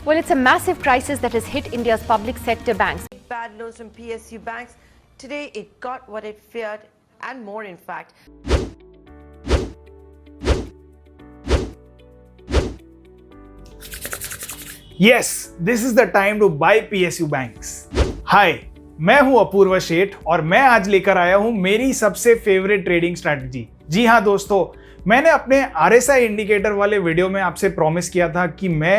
Well, it's a massive crisis that has hit India's public sector banks. Bad news from PSU banks. Today it got what it feared and more, in fact. Yes, this is the time to buy PSU banks. Hi, मैं हूं अपूर्व शेठ और मैं आज लेकर आया हूं मेरी सबसे फेवरेट ट्रेडिंग स्ट्रैटेजी। जी हां दोस्तों, मैंने अपने RSI इंडिकेटर वाले वीडियो में आपसे प्रॉमिस किया था कि मैं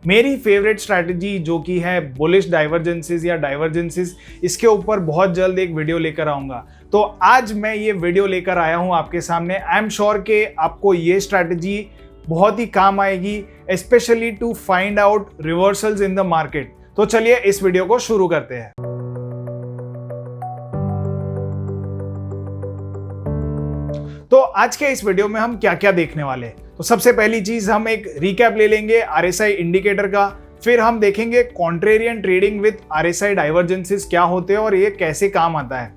मेरी फेवरेट स्ट्रैटेजी जो कि है बुलिश डाइवर्जेंसेस या डाइवर्जेंसेस, इसके ऊपर बहुत जल्द एक वीडियो लेकर आऊंगा। तो आज मैं ये वीडियो लेकर आया हूं आपके सामने। आई एम श्योर कि आपको ये स्ट्रैटेजी बहुत ही काम आएगी, specially to find out reversals in the market. तो चलिए इस वीडियो को शुरू करते हैं। तो आज के इस वीडियो में हम क्या क्या देखने वाले हैं, तो सबसे पहली चीज हम एक रिकैप ले लेंगे RSI इंडिकेटर का, फिर हम देखेंगे contrarian trading with RSI divergences क्या होते हैं और ये कैसे काम आता है,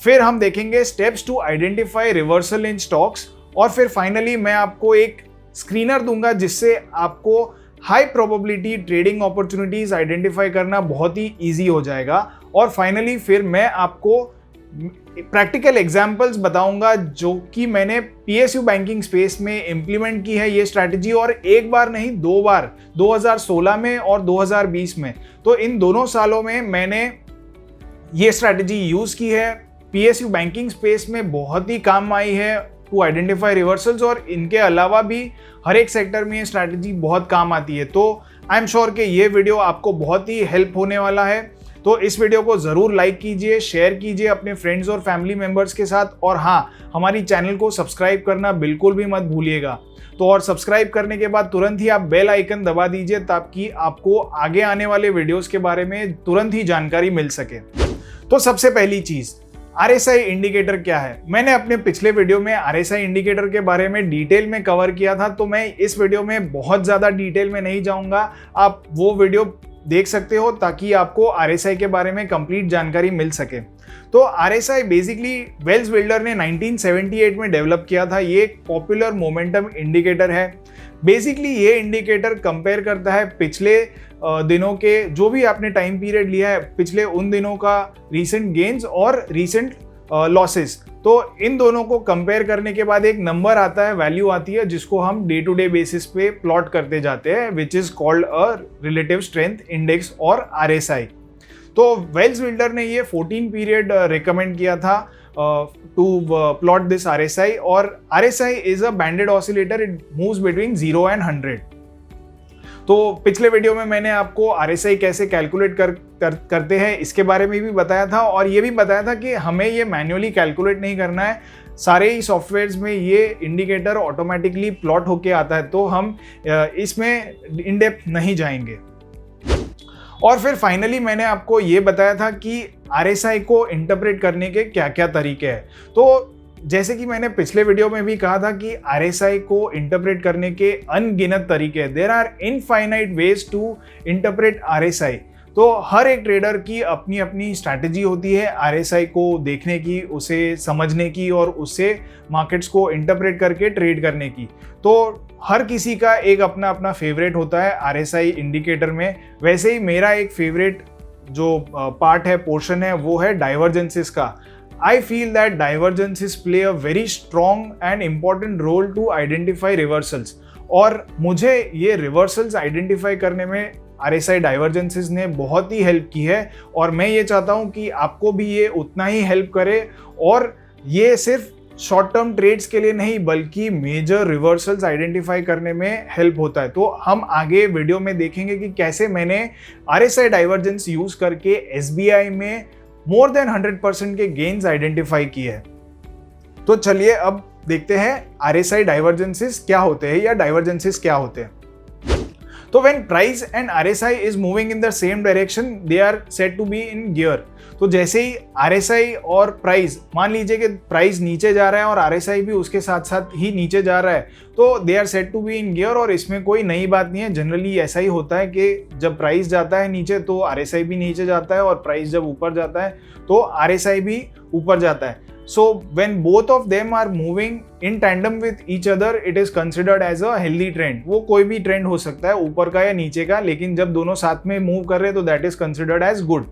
फिर हम देखेंगे steps to identify reversal in stocks, और फिर फाइनली मैं आपको एक स्क्रीनर दूंगा जिससे आपको high probability trading opportunities identify करना बहुत ही इजी हो जाएगा। और फाइनली फिर मैं आपको प्रैक्टिकल एग्जांपल्स बताऊंगा जो कि मैंने PSU बैंकिंग स्पेस में इंप्लीमेंट की है ये स्ट्रैटेजी, और एक बार नहीं दो बार, 2016 में और 2020 में। तो इन दोनों सालों में मैंने ये स्ट्रैटेजी यूज की है, PSU बैंकिंग स्पेस में बहुत ही काम आई है टू आइडेंटिफाई रिवर्सल्स, और इनके अलावा भी हर एक सेक्टर में ये स्ट्रैटेजी बहुत काम आती है। तो आई एम श्योर कि ये वीडियो आपको बहुत ही हेल्प होने वाला है। तो इस वीडियो को ज़रूर लाइक कीजिए, शेयर कीजिए अपने फ्रेंड्स और फैमिली मेंबर्स के साथ, और हाँ, हमारी चैनल को सब्सक्राइब करना बिल्कुल भी मत भूलिएगा। तो और सब्सक्राइब करने के बाद तुरंत ही आप बेल आइकन दबा दीजिए ताकि आपको आगे आने वाले वीडियोस के बारे में तुरंत ही जानकारी मिल सके। तो सबसे पहली चीज़, RSI इंडिकेटर क्या है। मैंने अपने पिछले वीडियो में RSI इंडिकेटर के बारे में डिटेल में कवर किया था, तो मैं इस वीडियो में बहुत ज़्यादा डिटेल में नहीं जाऊंगा। आप वो वीडियो देख सकते हो ताकि आपको RSI के बारे में कंप्लीट जानकारी मिल सके। तो RSI बेसिकली वेल्स बिल्डर ने 1978 में डेवलप किया था। ये एक पॉपुलर मोमेंटम इंडिकेटर है। बेसिकली ये इंडिकेटर कंपेयर करता है पिछले दिनों के जो भी आपने टाइम पीरियड लिया है, पिछले उन दिनों का रीसेंट गेन्स और रीसेंट लॉसेस। तो इन दोनों को कंपेयर करने के बाद एक नंबर आता है, वैल्यू आती है, जिसको हम डे टू डे बेसिस पे प्लॉट करते जाते हैं, which is called a relative strength index or RSI। तो वेल्स बिल्डर ने ये 14 पीरियड रिकमेंड किया था टू प्लॉट दिस RSI, और RSI is a banded oscillator, it moves between 0 and 100। तो पिछले वीडियो में मैंने आपको RSI कैसे कैलकुलेट करते हैं इसके बारे में भी बताया था, और ये भी बताया था कि हमें ये मैन्युअली कैलकुलेट नहीं करना है, सारे ही सॉफ्टवेयर्स में ये इंडिकेटर ऑटोमेटिकली प्लॉट होके आता है, तो हम इसमें इन डेप्थ नहीं जाएंगे। और फिर फाइनली मैंने आपको ये बताया था कि RSI को इंटरप्रेट करने के क्या क्या तरीके हैं। तो जैसे कि मैंने पिछले वीडियो में भी कहा था कि RSI को इंटरप्रेट करने के अनगिनत तरीके हैं। There are infinite ways to interpret RSI। तो हर एक ट्रेडर की अपनी अपनी स्ट्रैटेजी होती है RSI को देखने की, उसे समझने की, और उससे मार्केट्स को इंटरप्रेट करके ट्रेड करने की। तो हर किसी का एक अपना अपना फेवरेट होता है RSI इंडिकेटर में। वैसे ही मेरा एक फेवरेट जो पार्ट है, पोर्शन है, वो है डाइवर्जेंसेस का। I feel that divergences play a very strong and important role to identify reversals, और मुझे ये reversals identify करने में RSI divergences ने बहुत ही हेल्प की है, और मैं ये चाहता हूँ कि आपको भी ये उतना ही हेल्प करे, और ये सिर्फ शॉर्ट टर्म ट्रेड्स के लिए नहीं बल्कि मेजर रिवर्सल्स आइडेंटिफाई करने में हेल्प होता है। तो हम आगे वीडियो में देखेंगे कि कैसे मैंने RSI डाइवर्जेंस यूज करके SBI में मोर देन 100% के गेन्स आइडेंटिफाई किए हैं। तो चलिए अब देखते हैं RSI डाइवर्जेंसेस क्या होते हैं या डाइवर्जेंसेस क्या होते हैं। तो when price and RSI is moving in the same direction, they are said to be in gear. तो जैसे ही RSI और प्राइस, मान लीजिए कि प्राइस नीचे जा रहा है और RSI भी उसके साथ साथ ही नीचे जा रहा है, तो they are said to be in gear, और इसमें कोई नई बात नहीं है। जनरली ऐसा ही होता है कि जब प्राइस जाता है नीचे तो RSI भी नीचे जाता है, और प्राइस जब ऊपर जाता है तो RSI भी ऊपर जाता है। So when both of them are moving in tandem with each other, it is considered as a healthy trend. वो कोई भी ट्रेंड हो सकता है, ऊपर का या नीचे का, लेकिन जब दोनों साथ में मूव कर रहे हैं तो that is considered as good.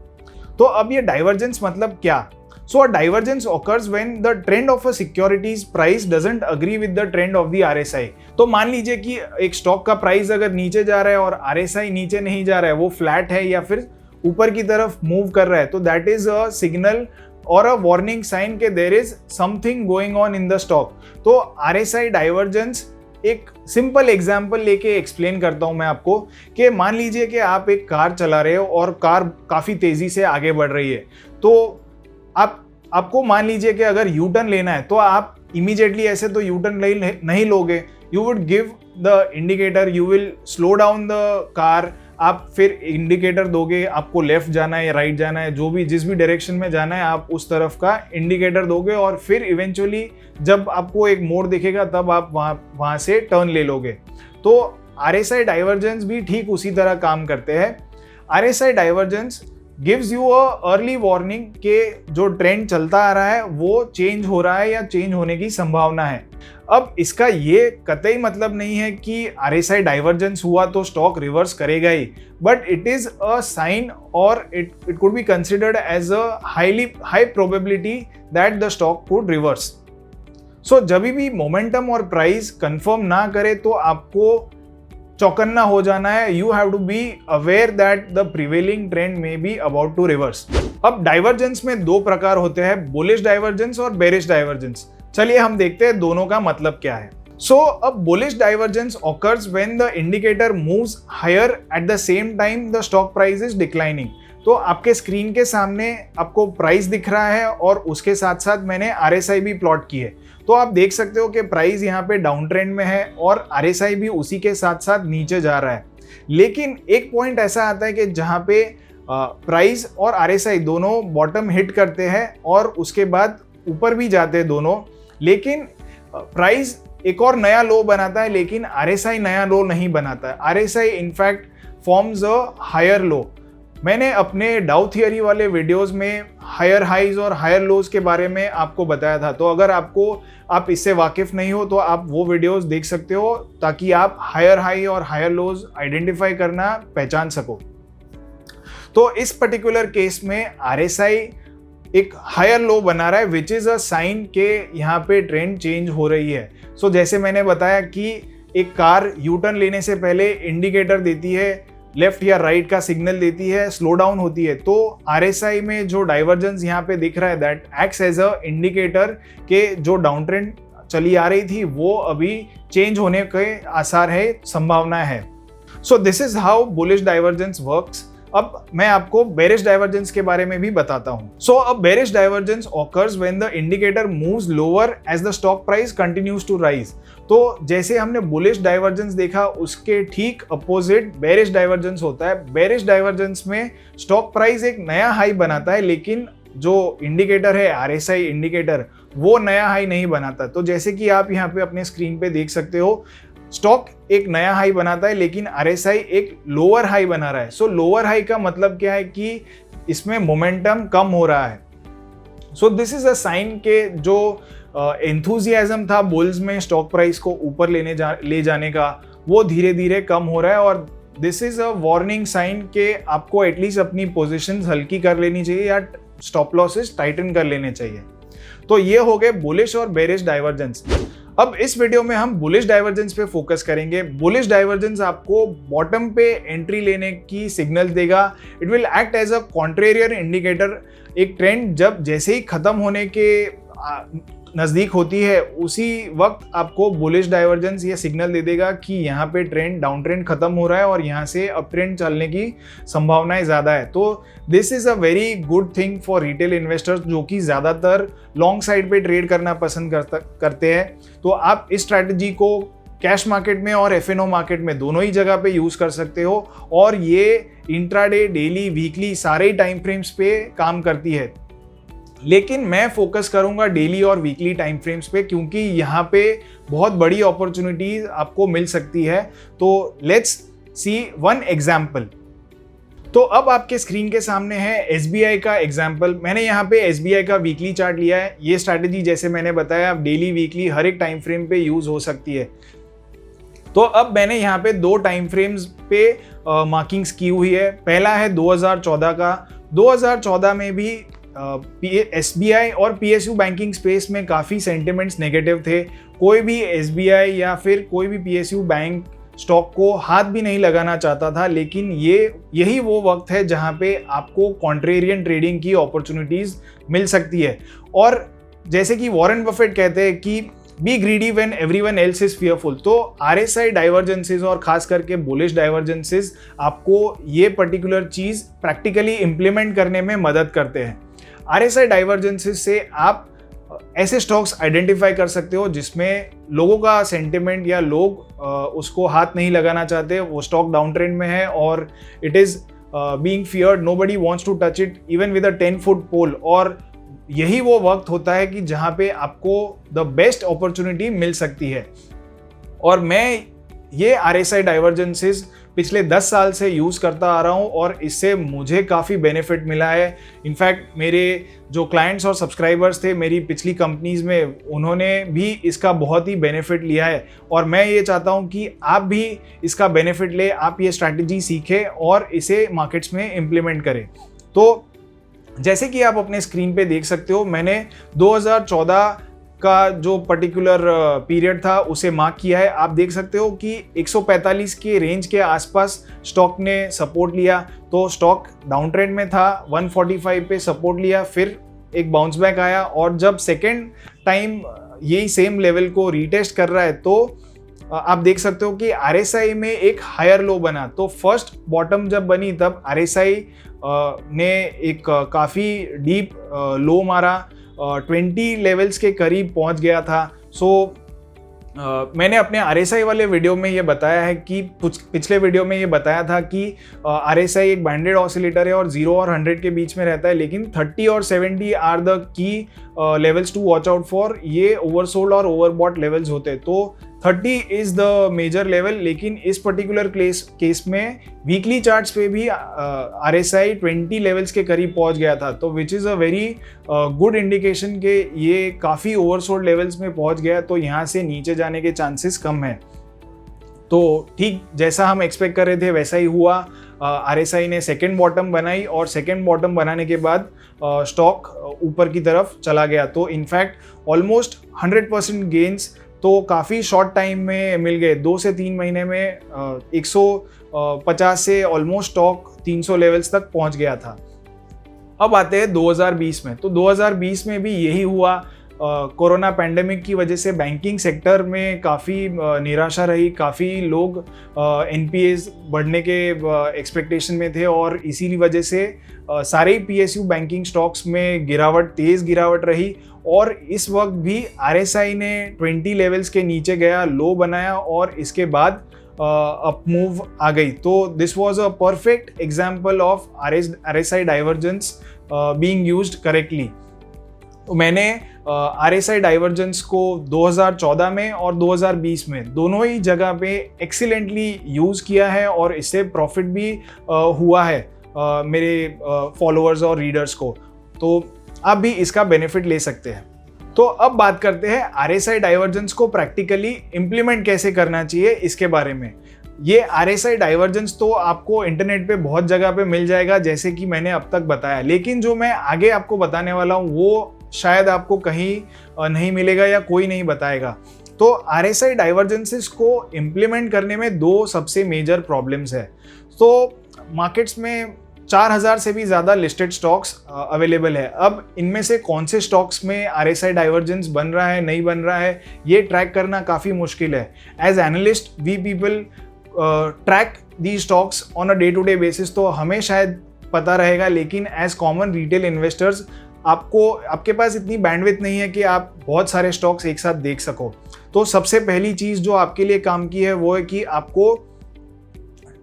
तो अब ये डाइवर्जेंस मतलब क्या? So a divergence occurs when the trend of a security's price doesn't agree with the trend of the RSI. तो मान लीजिए कि एक स्टॉक का प्राइस अगर नीचे जा रहा है और RSI नीचे नहीं जा रहा है, वो फ्लैट है या फिर ऊपर की तरफ मूव कर रहा है, तो दैट इज अ सिग्नल और अ वार्निंग साइन के there is something going on in the stock. तो RSI डाइवर्जेंस एक सिंपल एग्जांपल लेके एक्सप्लेन करता हूं मैं आपको कि मान लीजिए कि आप एक कार चला रहे हो और कार काफ़ी तेज़ी से आगे बढ़ रही है, तो आपको मान लीजिए कि अगर यू टर्न लेना है तो आप इमीडिएटली ऐसे तो यू टर्न नहीं लोगे। You would give the indicator, you will slow down the car, आप फिर इंडिकेटर दोगे, आपको लेफ्ट जाना है या राइट जाना है, जो भी जिस भी डायरेक्शन में जाना है आप उस तरफ का इंडिकेटर दोगे और फिर इवेंचुअली जब आपको एक मोड़ दिखेगा तब आप वहाँ से टर्न ले लोगे। तो RSI डाइवर्जेंस भी ठीक उसी तरह काम करते हैं। RSI divergence gives you a early warning के जो ट्रेंड चलता आ रहा है वो चेंज हो रहा है या चेंज होने की संभावना है। अब इसका ये कतई मतलब नहीं है कि RSI डाइवर्जेंस हुआ तो स्टॉक रिवर्स करेगा ही, but it is a sign or it could be considered as a high probability that the stock could reverse. So जब भी मोमेंटम और प्राइस कंफर्म ना करे तो आपको चौकन्ना हो जाना है। You have to be aware that the prevailing trend may be about to reverse. अब डाइवर्जेंस में दो प्रकार होते हैं, बुलिश डाइवर्जेंस और बेरिश डाइवर्जेंस। चलिए हम देखते हैं दोनों का मतलब क्या है। सो अब bullish divergence occurs when the indicator moves higher at the same time the stock price is declining। तो आपके स्क्रीन के सामने आपको प्राइस दिख रहा है और उसके साथ साथ मैंने RSI भी प्लॉट की है। तो आप देख सकते हो कि प्राइस यहाँ पे डाउन ट्रेंड में है और RSI भी उसी के साथ साथ नीचे जा रहा है। लेकिन एक पॉइंट ऐसा आता है कि जहाँ पे प्राइस और RSI दोनों बॉटम हिट करते हैं और उसके बाद ऊपर भी जाते हैं दोनों, लेकिन प्राइस एक और नया लो बनाता है लेकिन RSI नया लो नहीं बनाता है। RSI in fact forms a higher low. मैंने अपने डाउ थियरी वाले वीडियोस में हायर हाइज और हायर लोज के बारे में आपको बताया था, तो अगर आप इससे वाकिफ नहीं हो तो आप वो वीडियोस देख सकते हो ताकि आप हायर हाई और हायर लोज आइडेंटिफाई करना पहचान सको। तो इस पर्टिकुलर केस में RSI एक हायर लो बना रहा है विच इज़ अ साइन के यहाँ पे ट्रेंड चेंज हो रही है। सो जैसे मैंने बताया कि एक कार यू टर्न लेने से पहले इंडिकेटर देती है, लेफ्ट या राइट का सिग्नल देती है, स्लो डाउन होती है। तो RSI में जो डाइवर्जेंस यहाँ पे दिख रहा है that acts as a indicator के जो डाउन ट्रेंड चली आ रही थी वो अभी चेंज होने के आसार है, संभावना है। So this is how bullish divergence works. अब मैं आपको बेरिश डाइवर्जेंस के बारे में भी बताता हूं। So a bearish divergence occurs when the indicator moves lower as the stock price continues to rise। तो जैसे हमने बुलिश डाइवर्जेंस देखा उसके ठीक अपोजिट बेरिश डाइवर्जेंस होता है। बेरिश डाइवर्जेंस में स्टॉक प्राइस एक नया हाई बनाता है लेकिन जो इंडिकेटर है RSI इंडिकेटर वो नया हाई नहीं बनाता। तो जैसे कि आप यहाँ पे अपने स्क्रीन पे देख सकते हो, स्टॉक एक नया हाई बनाता है लेकिन RSI एक लोअर हाई बना रहा है। सो लोअर हाई का मतलब क्या है कि इसमें मोमेंटम कम हो रहा है। So this is a sign के जो एंथुजियाज्म था बुल्स में स्टॉक प्राइस को ऊपर ले जाने का वो धीरे धीरे कम हो रहा है और this is a warning sign के आपको एटलीस्ट अपनी पोजीशंस हल्की कर लेनी चाहिए या स्टॉप लॉसेस टाइटन कर लेने चाहिए। तो ये हो गए बुलिश और बेरिश डाइवर्जेंस। अब इस वीडियो में हम बुलिश डाइवर्जेंस पे फोकस करेंगे। बुलिश डाइवर्जेंस आपको बॉटम पे एंट्री लेने की सिग्नल देगा। It will act as a contrarian indicator. एक ट्रेंड जब जैसे ही खत्म होने के नज़दीक होती है उसी वक्त आपको बुलिश डाइवर्जेंस ये सिग्नल दे देगा कि यहाँ पे ट्रेंड डाउन ट्रेंड खत्म हो रहा है और यहाँ से अप ट्रेंड चलने की संभावनाएं ज़्यादा है। तो this is a very good thing for retail investors जो कि ज़्यादातर लॉन्ग साइड पे ट्रेड करना पसंद करते हैं। तो आप इस स्ट्रैटेजी को कैश मार्केट में और FNO मार्केट में दोनों ही जगह पे यूज़ कर सकते हो और ये इंट्राडे, डेली, वीकली सारे टाइम फ्रेम्स पे काम करती है। लेकिन मैं फोकस करूंगा डेली और वीकली टाइम फ्रेम्स पे क्योंकि यहाँ पे बहुत बड़ी अपॉर्चुनिटीज आपको मिल सकती है। तो लेट्स सी वन एग्जाम्पल। तो अब आपके स्क्रीन के सामने है SBI का एग्जाम्पल। मैंने यहाँ पे SBI का वीकली चार्ट लिया है। ये स्ट्रैटेजी जैसे मैंने बताया डेली वीकली हर एक टाइम फ्रेम पे यूज हो सकती है। तो अब मैंने यहाँ पे 2 टाइम फ्रेम्स पे मार्किंग्स की हुई है। पहला है 2014 का। 2014 में भी SBI और PSU बैंकिंग स्पेस में काफ़ी सेंटिमेंट्स नेगेटिव थे। कोई भी SBI या फिर कोई भी PSU बैंक स्टॉक को हाथ भी नहीं लगाना चाहता था, लेकिन यही वो वक्त है जहां पे आपको कॉन्ट्रेरियन ट्रेडिंग की अपॉर्चुनिटीज मिल सकती है। और जैसे कि वॉरेन बफेट कहते हैं कि B greedy when everyone else is fearful. तो RSI डाइवर्जेंसेस और खास करके बुलिश डाइवर्जेंसेस आपको ये पर्टिकुलर चीज प्रैक्टिकली इंप्लीमेंट करने में मदद करते हैं। RSI डाइवर्जेंसेस से आप ऐसे स्टॉक्स आइडेंटिफाई कर सकते हो जिसमें लोगों का सेंटिमेंट या लोग उसको हाथ नहीं लगाना चाहते, वो स्टॉक डाउन ट्रेंड में है और it is being feared, nobody wants to touch it even with a 10 foot pole. और यही वो वक्त होता है कि जहां पे आपको द बेस्ट अपॉर्चुनिटी मिल सकती है। और मैं ये RSI डाइवर्जेंसेस पिछले 10 साल से यूज़ करता आ रहा हूँ और इससे मुझे काफ़ी बेनिफिट मिला है। इनफैक्ट मेरे जो क्लाइंट्स और सब्सक्राइबर्स थे मेरी पिछली कंपनीज़ में, उन्होंने भी इसका बहुत ही बेनिफिट लिया है। और मैं ये चाहता हूँ कि आप भी इसका बेनिफिट ले, आप ये स्ट्रैटेजी सीखें और इसे मार्केट्स में इम्प्लीमेंट करें। तो जैसे कि आप अपने स्क्रीन पे देख सकते हो, मैंने 2014 का जो पर्टिकुलर पीरियड था उसे मार्क किया है। आप देख सकते हो कि 145 के रेंज के आसपास स्टॉक ने सपोर्ट लिया, तो स्टॉक डाउन ट्रेंड में था, 145 पे सपोर्ट लिया, फिर एक बाउंस बैक आया और जब सेकेंड टाइम यही सेम लेवल को रीटेस्ट कर रहा है तो आप देख सकते हो कि RSI में एक हायर लो बना। तो फर्स्ट बॉटम जब बनी तब RSI ने एक काफ़ी डीप लो मारा, 20 लेवल्स के करीब पहुंच गया था। मैंने अपने RSI वाले वीडियो में ये बताया है कि पिछले वीडियो में ये बताया था कि RSI एक बैंडेड ऑसिलेटर है और 0 और 100 के बीच में रहता है, लेकिन 30 और 70 are the key levels to watch out for. ये ओवरसोल्ड और ओवरबॉट लेवल्स होते हैं। तो 30 इज द मेजर लेवल, लेकिन इस पर्टिकुलर केस में वीकली चार्ट्स पे भी RSI 20 लेवल्स के करीब पहुंच गया था, तो which is a very good indication कि ये काफ़ी ओवरसोल्ड लेवल्स में पहुंच गया, तो यहाँ से नीचे जाने के चांसेस कम है। तो ठीक जैसा हम एक्सपेक्ट कर रहे थे वैसा ही हुआ। RSI ने सेकेंड बॉटम बनाई और सेकेंड बॉटम बनाने के बाद स्टॉक ऊपर की तरफ चला गया। तो इनफैक्ट ऑलमोस्ट 100% गेन्स तो काफ़ी शॉर्ट टाइम में मिल गए। 2 से 3 महीने में 150 से ऑलमोस्ट स्टॉक 300 लेवल्स तक पहुंच गया था। अब आते हैं 2020 में। तो 2020 में भी यही हुआ। कोरोना पैंडेमिक की वजह से बैंकिंग सेक्टर में काफ़ी निराशा रही, काफ़ी लोग NPAs बढ़ने के एक्सपेक्टेशन में थे और इसी वजह से सारे PSU बैंकिंग स्टॉक्स में तेज़ गिरावट रही। और इस वक्त भी RSI ने 20 लेवल्स के नीचे गया, लो बनाया और इसके बाद अप मूव आ गई। तो this was a perfect example of RSI divergence being used correctly. तो मैंने RSI डाइवर्जेंस को 2014 में और 2020 में दोनों ही जगह पे एक्सीलेंटली यूज़ किया है और इससे प्रॉफिट भी हुआ है मेरे फॉलोअर्स और रीडर्स को। तो आप भी इसका बेनिफिट ले सकते हैं। तो अब बात करते हैं RSI डाइवर्जेंस को प्रैक्टिकली इम्प्लीमेंट कैसे करना चाहिए इसके बारे में। ये RSI डाइवर्जेंस तो आपको इंटरनेट पे बहुत जगह पे मिल जाएगा जैसे कि मैंने अब तक बताया, लेकिन जो मैं आगे आपको बताने वाला हूँ वो शायद आपको कहीं नहीं मिलेगा या कोई नहीं बताएगा। तो RSI डाइवर्जेंसेस को इम्प्लीमेंट करने में 2 सबसे मेजर प्रॉब्लम्स है। तो मार्केट्स में 4000 से भी ज़्यादा लिस्टेड स्टॉक्स अवेलेबल है। अब इनमें से कौन से स्टॉक्स में RSI डाइवर्जेंस बन रहा है नहीं बन रहा है ये ट्रैक करना काफ़ी मुश्किल है। As analyst we people track the stocks on a day to day basis, तो हमें शायद पता रहेगा, लेकिन एज कॉमन रिटेल इन्वेस्टर्स आपके पास इतनी बैंडविड्थ नहीं है कि आप बहुत सारे स्टॉक्स एक साथ देख सको। तो सबसे पहली चीज़ जो आपके लिए काम की है वो है कि आपको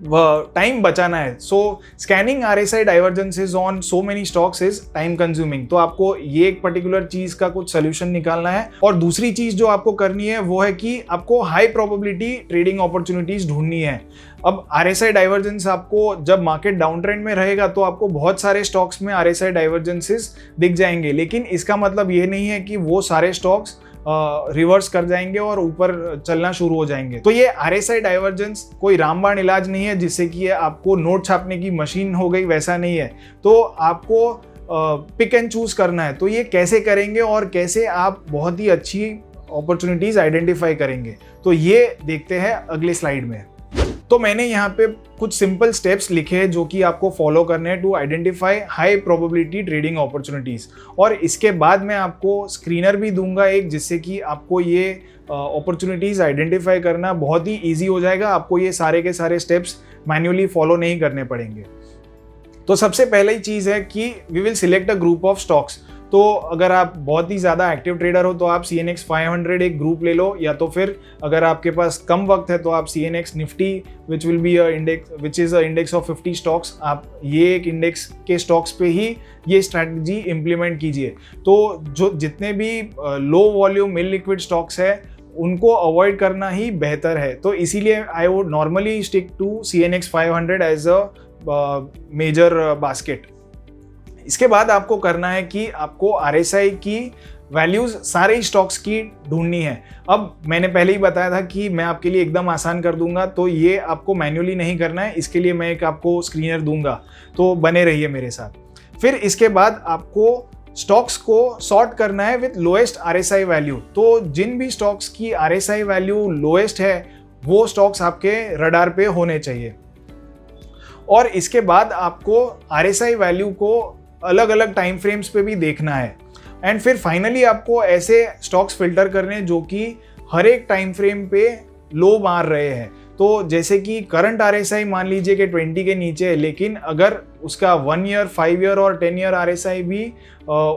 टाइम बचाना है। So scanning RSI divergences on so many stocks is time consuming. तो आपको ये एक पर्टिकुलर चीज का कुछ सोल्यूशन निकालना है। और दूसरी चीज जो आपको करनी है वो है कि आपको हाई प्रोबेबिलिटी ट्रेडिंग अपॉर्चुनिटीज ढूंढनी है। अब RSI डाइवर्जेंस आपको जब मार्केट डाउन ट्रेंड में रहेगा तो आपको बहुत सारे स्टॉक्स में RSI डाइवर्जेंसेस दिख जाएंगे, लेकिन इसका मतलब ये नहीं है कि वो सारे स्टॉक्स रिवर्स कर जाएंगे और ऊपर चलना शुरू हो जाएंगे। तो ये RSI डाइवर्जेंस कोई रामबाण इलाज नहीं है जिससे कि आपको नोट छापने की मशीन हो गई, वैसा नहीं है। तो आपको पिक एंड चूज करना है। तो ये कैसे करेंगे और कैसे आप बहुत ही अच्छी अपॉर्चुनिटीज आइडेंटिफाई करेंगे, तो ये देखते हैं अगले स्लाइड में। तो मैंने यहाँ पे कुछ सिंपल स्टेप्स लिखे हैं जो कि आपको फॉलो करने हैं to identify high probability trading opportunities. और इसके बाद मैं आपको स्क्रीनर भी दूंगा एक, जिससे कि आपको ये अपॉर्चुनिटीज आइडेंटिफाई करना बहुत ही ईजी हो जाएगा। आपको ये सारे के सारे स्टेप्स मैन्युअली फॉलो नहीं करने पड़ेंगे। तो सबसे पहली चीज़ है कि we will select a group of stocks. तो अगर आप बहुत ही ज़्यादा एक्टिव ट्रेडर हो तो आप CNX 500 एक ग्रुप ले लो, या तो फिर अगर आपके पास कम वक्त है तो आप CNX Nifty which will be which is a index of 50 stocks, आप ये एक इंडेक्स के स्टॉक्स पे ही ये स्ट्रैटेजी इम्प्लीमेंट कीजिए। तो जो जितने भी लो वॉल्यूम मिल लिक्विड स्टॉक्स है उनको अवॉइड करना ही बेहतर है। तो इसीलिए I would normally stick to CNX 500 as a major basket. इसके बाद आपको करना है कि आपको RSI की वैल्यूज सारे ही स्टॉक्स की ढूंढनी है। अब मैंने पहले ही बताया था कि मैं आपके लिए एकदम आसान कर दूंगा, तो ये आपको मैन्युअली नहीं करना है। इसके लिए मैं एक आपको स्क्रीनर दूंगा, तो बने रहिए मेरे साथ। फिर इसके बाद आपको स्टॉक्स को सॉर्ट करना है विथ लोएस्ट RSI वैल्यू। तो जिन भी स्टॉक्स की RSI वैल्यू लोएस्ट है वो स्टॉक्स आपके रडार पे होने चाहिए। और इसके बाद आपको RSI वैल्यू को अलग अलग टाइम फ्रेम्स पे भी देखना है। एंड फिर फाइनली आपको ऐसे स्टॉक्स फिल्टर करने जो कि हर एक टाइम फ्रेम पे लो मार रहे हैं। तो जैसे कि करंट RSI मान लीजिए कि 20 के नीचे है, लेकिन अगर उसका 1 ईयर, 5 ईयर और 10 ईयर RSI भी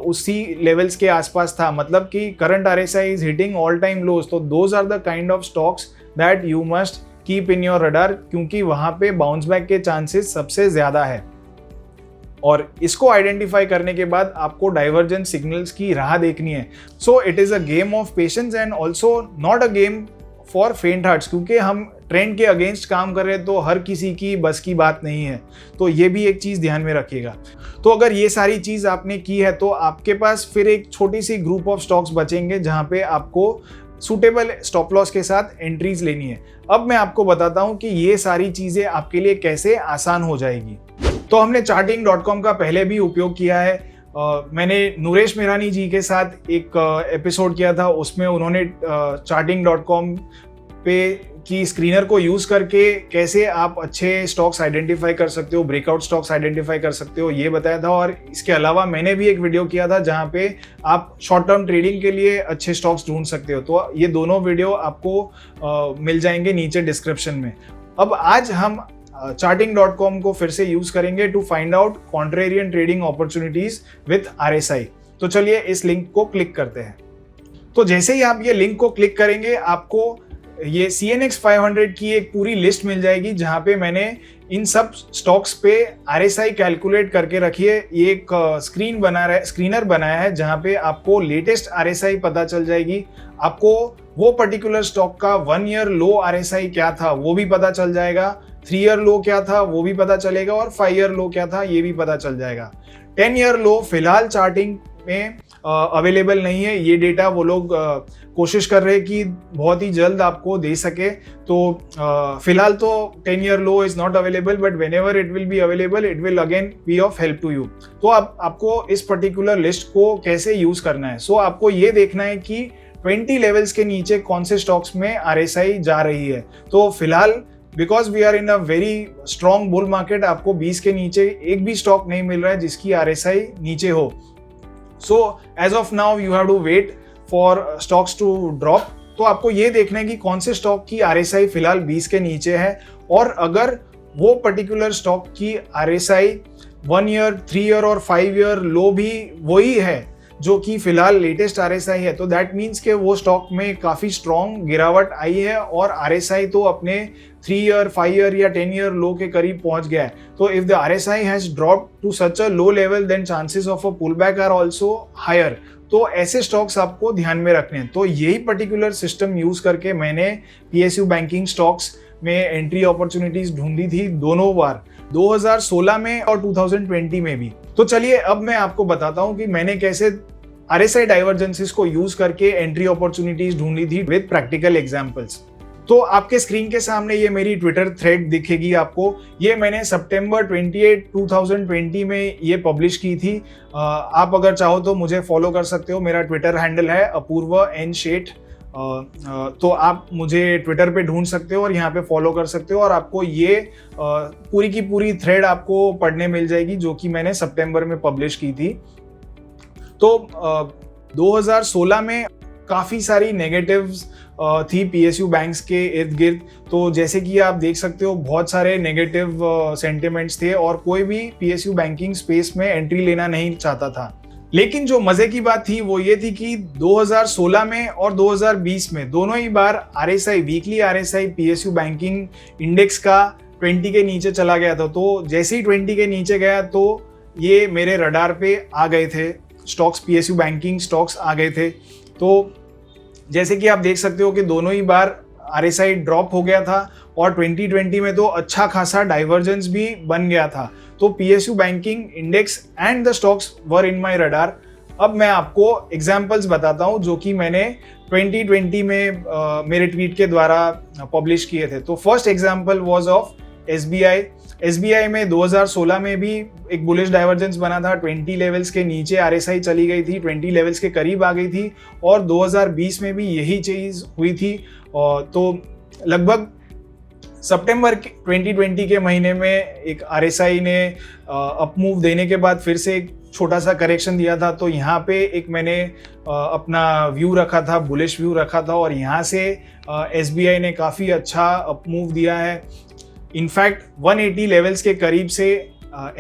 उसी लेवल्स के आसपास था, मतलब कि current RSI is hitting all time lows, तो those are the kind of stocks that you must keep in your radar, क्योंकि वहां पे बाउंस बैक के चांसेस सबसे ज्यादा है। और इसको आइडेंटिफाई करने के बाद आपको डाइवर्जेंस सिग्नल्स की राह देखनी है। So it is a game of patience and also not a game for फेंट हार्ट्स, क्योंकि हम ट्रेंड के अगेंस्ट काम कर रहे हैं तो हर किसी की बस की बात नहीं है। तो ये भी एक चीज़ ध्यान में रखिएगा। तो अगर ये सारी चीज़ आपने की है तो आपके पास फिर एक छोटी सी ग्रुप ऑफ स्टॉक्स बचेंगे जहाँ पे आपको सूटेबल स्टॉप लॉस के साथ एंट्रीज लेनी है। अब मैं आपको बताता हूँ कि ये सारी चीज़ें आपके लिए कैसे आसान हो जाएगी। तो हमने charting.com का पहले भी उपयोग किया है। मैंने नूरेश मेहरानी जी के साथ एक एपिसोड किया था, उसमें उन्होंने charting.com पे की स्क्रीनर को यूज़ करके कैसे आप अच्छे स्टॉक्स आइडेंटिफाई कर सकते हो, ब्रेकआउट स्टॉक्स आइडेंटिफाई कर सकते हो, ये बताया था। और इसके अलावा मैंने भी एक वीडियो किया था जहाँ पे आप शॉर्ट टर्म ट्रेडिंग के लिए अच्छे स्टॉक्स ढूंढ सकते हो। तो ये दोनों वीडियो आपको मिल जाएंगे नीचे डिस्क्रिप्शन में। अब आज हम charting.com को फिर से यूज करेंगे to find out contrarian trading opportunities with RSI। तो चलिए इस लिंक को क्लिक करते हैं। तो जैसे ही आप ये लिंक को क्लिक करेंगे आपको ये CNX 500 की एक पूरी लिस्ट मिल जाएगी जहां पे मैंने इन सब स्टॉक्स पे RSI कैलकुलेट करके रखी है। ये एक स्क्रीनर बनाया है जहां पे आपको लेटेस्ट RSI पता चल जाएगी। आपको वो पर्टिकुलर स्टॉक का 1 ईयर लो RSI क्या था वो भी पता चल जाएगा, 3 ईयर लो क्या था वो भी पता चलेगा, और 5 ईयर लो क्या था ये भी पता चल जाएगा। 10 ईयर लो फिलहाल चार्टिंग में अवेलेबल नहीं है। ये डेटा वो लोग कोशिश कर रहे हैं कि बहुत ही जल्द आपको दे सके। तो फिलहाल तो 10 year low is not available, but whenever it will be available it will again be of help to you. तो आपको इस पर्टिकुलर लिस्ट को कैसे यूज करना है। सो आपको ये देखना है कि 20 लेवल्स के नीचे कौन से स्टॉक्स में RSI जा रही है। तो फिलहाल because we are in a very strong bull market, आपको 20 के नीचे एक भी स्टॉक नहीं मिल रहा है जिसकी RSI नीचे हो। So as of now you have to wait for stocks to drop. तो आपको ये देखना है कि कौन से स्टॉक की RSI फिलहाल 20 के नीचे है, और अगर वो पर्टिकुलर स्टॉक की RSI 1 ईयर, 3 ईयर और 5 ईयर लो भी वही है, जो कि फिलहाल लेटेस्ट RSI है, तो दैट मीन्स कि वो स्टॉक में काफ़ी स्ट्रॉन्ग गिरावट आई है और RSI तो अपने 3 ईयर 5 ईयर या 10 ईयर लो के करीब पहुंच गया है। तो if the RSI has dropped to such a low level then chances of a pull back are also higher. तो ऐसे स्टॉक्स आपको ध्यान में रखने हैं। तो यही पर्टिकुलर सिस्टम यूज करके मैंने PSU बैंकिंग स्टॉक्स में एंट्री अपॉर्चुनिटीज ढूंढी थी दोनों बार, 2016 में और 2020 में भी। तो चलिए अब मैं आपको बताता हूं कि मैंने कैसे RSI डाइवर्जेंसेस को यूज करके एंट्री अपॉर्चुनिटीज ढूंढी थी विद प्रैक्टिकल एग्जांपल्स। तो आपके स्क्रीन के सामने ये मेरी ट्विटर थ्रेड दिखेगी आपको। ये मैंने सितंबर 28, 2020 में ये पब्लिश की थी। आप अगर चाहो तो मुझे फॉलो कर सकते हो। मेरा ट्विटर हैंडल है अपूर्व एन शेठ। तो आप मुझे ट्विटर पे ढूंढ सकते हो और यहाँ पे फॉलो कर सकते हो और आपको ये पूरी की पूरी थ्रेड आपको पढ़ने मिल जाएगी जो कि मैंने सितंबर में पब्लिश की थी। तो 2016 में काफ़ी सारी नेगेटिव्स थी PSU बैंक्स के इर्द गिर्द। तो जैसे कि आप देख सकते हो बहुत सारे नेगेटिव सेंटिमेंट्स थे और कोई भी PSU बैंकिंग स्पेस में एंट्री लेना नहीं चाहता था। लेकिन जो मजे की बात थी वो ये थी कि 2016 में और 2020 में दोनों ही बार RSI weekly RSI PSU banking index का 20 के नीचे चला गया था। तो जैसे ही 20 के नीचे गया तो ये मेरे रडार पे आ गए थे स्टॉक्स, PSU बैंकिंग स्टॉक्स आ गए थे। तो जैसे कि आप देख सकते हो कि दोनों ही बार RSI ड्रॉप हो गया था और 2020 में तो अच्छा खासा डाइवर्जेंस भी बन गया था। तो PSU banking index and the stocks were in my radar. अब मैं आपको एग्जांपल्स बताता हूं जो कि मैंने 2020 में मेरे ट्वीट के द्वारा पब्लिश किए थे। तो first example was of SBI में 2016 में भी एक बुलिश डाइवर्जेंस बना था। 20 लेवल्स के नीचे RSI चली गई थी, 20 लेवल्स के करीब आ गई थी और 2020 में भी यही चीज़ हुई थी। तो लगभग सितंबर 2020 के महीने में एक RSI ने अप मूव देने के बाद फिर से एक छोटा सा करेक्शन दिया था। तो यहाँ पे एक मैंने अपना व्यू रखा था, बुलिश व्यू रखा था और यहाँ से SBI ने काफ़ी अच्छा अप मूव दिया है। इनफैक्ट 180 लेवल्स के करीब से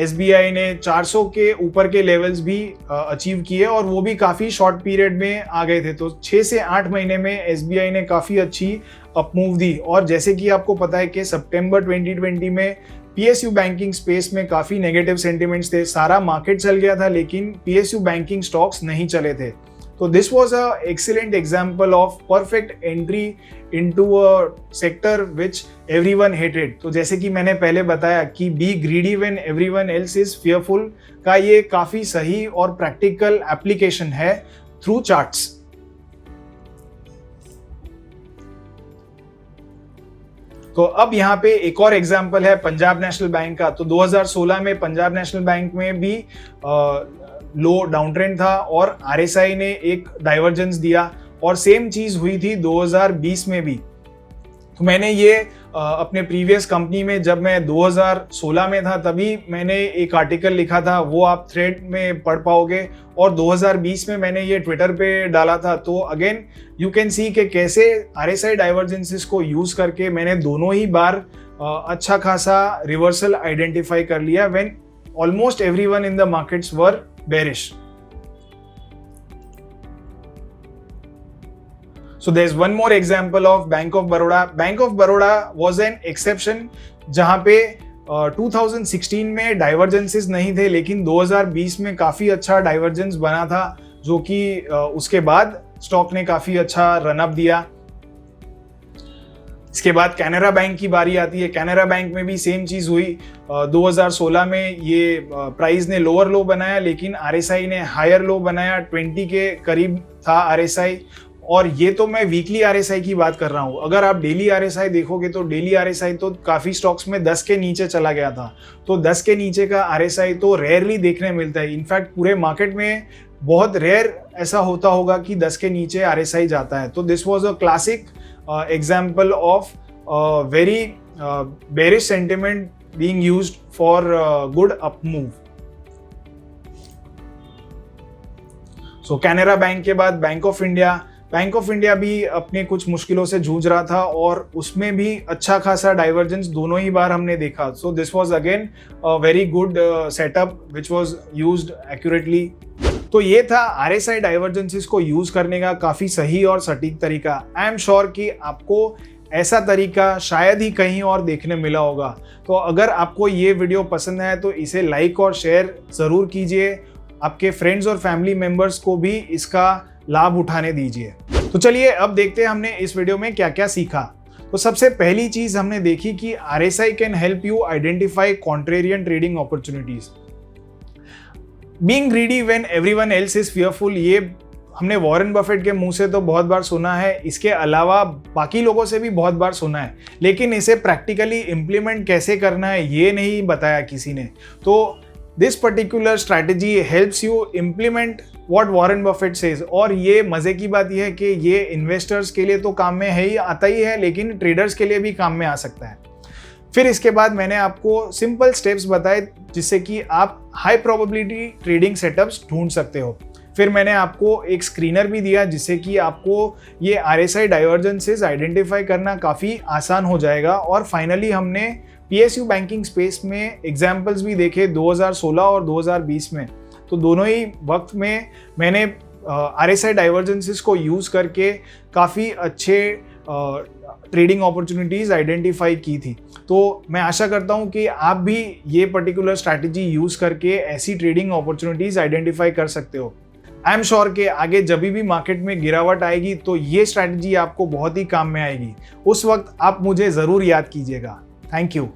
SBI ने 400 के ऊपर के लेवल्स भी अचीव किए और वो भी काफ़ी शॉर्ट पीरियड में आ गए थे। तो 6 से 8 महीने में SBI ने काफ़ी अच्छी अप मूव दी। और जैसे कि आपको पता है कि सितंबर 2020 में PSU बैंकिंग स्पेस में काफ़ी नेगेटिव सेंटिमेंट्स थे, सारा मार्केट चल गया था लेकिन PSU बैंकिंग स्टॉक्स नहीं चले थे। तो this was a excellent example of perfect entry into a sector which everyone hated. तो जैसे कि मैंने पहले बताया कि B greedy when everyone else is fearful का ये काफ़ी सही और प्रैक्टिकल एप्लीकेशन है थ्रू चार्ट्स। तो अब यहाँ पे एक और एग्जाम्पल है पंजाब नेशनल बैंक का। तो 2016 में पंजाब नेशनल बैंक में भी लो डाउन ट्रेंड था और RSI ने एक डाइवर्जेंस दिया और सेम चीज हुई थी 2020 में भी। तो मैंने ये अपने प्रीवियस कंपनी में जब मैं 2016 में था तभी मैंने एक आर्टिकल लिखा था, वो आप थ्रेड में पढ़ पाओगे। और 2020 में मैंने ये ट्विटर पे डाला था। तो अगेन यू कैन सी कि कैसे RSI डाइवर्जेंसेस को यूज करके मैंने दोनों ही बार अच्छा खासा रिवर्सल आइडेंटिफाई कर लिया when almost everyone in the markets were bearish. So there's one more example of Bank of Baroda. Bank of Baroda was an exception जहां पे 2016 में डाइवर्जेंसेस नहीं थे लेकिन 2020 में काफ़ी अच्छा डाइवर्जेंस बना था जो कि उसके बाद स्टॉक ने काफ़ी अच्छा रनअप दिया। इसके बाद कैनरा बैंक की बारी आती है। कैनरा बैंक में भी सेम चीज़ हुई। 2016 में ये प्राइस ने लोअर लो बनाया लेकिन RSI ने हायर लो बनाया, 20 के करीब था RSI। और ये तो मैं वीकली RSI की बात कर रहा हूँ। अगर आप डेली RSI देखोगे तो डेली RSI तो काफ़ी स्टॉक्स में 10 के नीचे चला गया था। तो 10 के नीचे का RSI तो रेयरली देखने मिलता है। इनफैक्ट पूरे मार्केट में बहुत रेयर ऐसा होता होगा कि 10 के नीचे RSI जाता है। तो this was a classic example of very bearish sentiment being used for good up move. So Canara Bank के बाद बैंक ऑफ इंडिया भी अपने कुछ मुश्किलों से जूझ रहा था और उसमें भी अच्छा खासा डाइवर्जेंस दोनों ही बार हमने देखा। So this was again a very good setup which was used accurately. तो ये था RSI डाइवर्जेंसेस को यूज करने का काफी सही और सटीक तरीका। आई एम श्योर कि आपको ऐसा तरीका शायद ही कहीं और देखने मिला होगा। तो अगर आपको ये वीडियो पसंद है तो इसे लाइक और शेयर ज़रूर कीजिए, आपके फ्रेंड्स और फैमिली मेम्बर्स को भी इसका लाभ उठाने दीजिए। तो चलिए अब देखते हैं हमने इस वीडियो में क्या क्या सीखा। तो सबसे पहली चीज़ हमने देखी कि RSI can help you identify contrarian trading opportunities. Being greedy when everyone else is fearful, ये हमने वॉरेन बफेट के मुंह से तो बहुत बार सुना है, इसके अलावा बाकी लोगों से भी बहुत बार सुना है, लेकिन इसे प्रैक्टिकली इम्प्लीमेंट कैसे करना है ये नहीं बताया किसी ने। तो this particular strategy helps you implement what Warren Buffett says. और ये मज़े की बात यह है कि ये इन्वेस्टर्स के लिए तो काम में है ही, आता ही है, लेकिन ट्रेडर्स के लिए भी काम में आ सकता है। फिर इसके बाद मैंने आपको सिंपल स्टेप्स बताए जिससे कि आप हाई प्रोबेबिलिटी ट्रेडिंग सेटअप्स ढूंढ सकते हो। फिर मैंने आपको एक स्क्रीनर भी दिया जिससे कि आपको ये RSI डाइवर्जेंसेस आइडेंटिफाई करना काफ़ी आसान हो जाएगा। और फाइनली हमने PSU बैंकिंग स्पेस में एग्जाम्पल्स भी देखे 2016 और 2020 में। तो दोनों ही वक्त में मैंने RSI डाइवर्जेंसेस को यूज़ करके काफ़ी अच्छे ट्रेडिंग अपॉर्चुनिटीज़ आइडेंटिफाई की थी। तो मैं आशा करता हूँ कि आप भी ये पर्टिकुलर स्ट्रैटेजी यूज़ करके ऐसी ट्रेडिंग अपॉर्चुनिटीज़ आइडेंटिफाई कर सकते हो। आई एम श्योर कि आगे जब भी मार्केट में गिरावट आएगी तो ये स्ट्रैटेजी आपको बहुत ही काम में आएगी। उस वक्त आप मुझे ज़रूर याद कीजिएगा। Thank you.